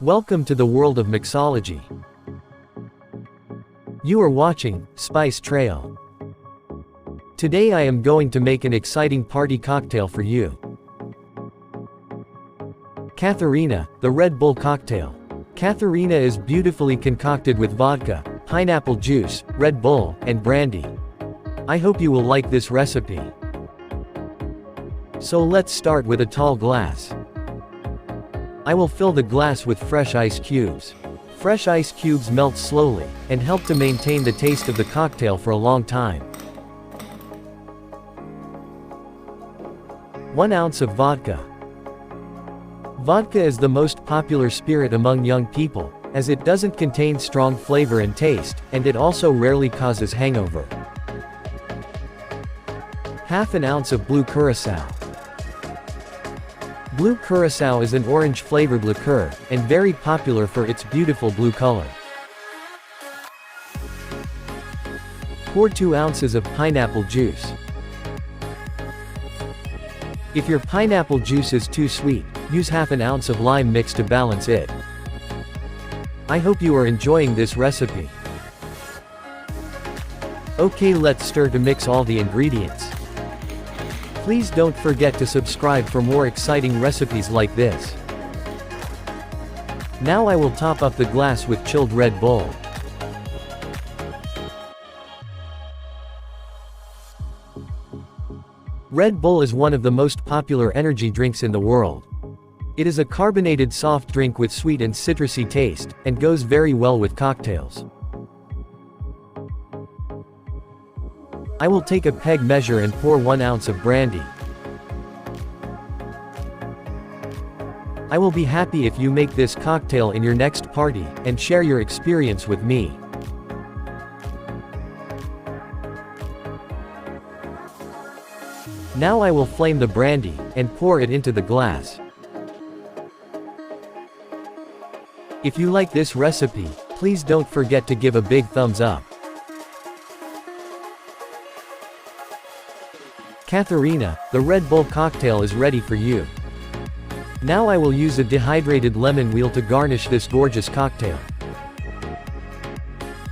Welcome to the world of mixology. You are watching Spice Trail. Today I am going to make an exciting party cocktail for you. Katharina, the Red Bull Cocktail. Katharina is beautifully concocted with vodka, pineapple juice, Red Bull, and brandy. I hope you will like this recipe. So let's start with a tall glass. I will fill the glass with fresh ice cubes. Fresh ice cubes melt slowly, and help to maintain the taste of the cocktail for a long time. 1 ounce of vodka. Vodka is the most popular spirit among young people, as it doesn't contain strong flavor and taste, and it also rarely causes hangover. Half an ounce of blue curacao. Blue curacao is an orange-flavored liqueur, and very popular for its beautiful blue color. Pour 2 ounces of pineapple juice. If your pineapple juice is too sweet, use half an ounce of lime mix to balance it. I hope you are enjoying this recipe. Okay, let's stir to mix all the ingredients. Please don't forget to subscribe for more exciting recipes like this. Now I will top up the glass with chilled Red Bull. Red Bull is one of the most popular energy drinks in the world. It is a carbonated soft drink with sweet and citrusy taste, and goes very well with cocktails. I will take a peg measure and pour 1 ounce of brandy. I will be happy if you make this cocktail in your next party, and share your experience with me. Now I will flame the brandy, and pour it into the glass. If you like this recipe, please don't forget to give a big thumbs up. Katharina, the Red Bull cocktail is ready for you. Now I will use a dehydrated lemon wheel to garnish this gorgeous cocktail.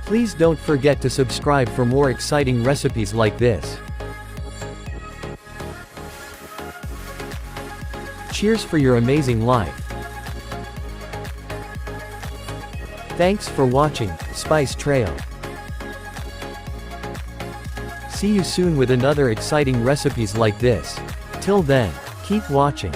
Please don't forget to subscribe for more exciting recipes like this. Cheers for your amazing life. Thanks for watching Spice Trail. See you soon with another exciting recipes like this. Till then, keep watching.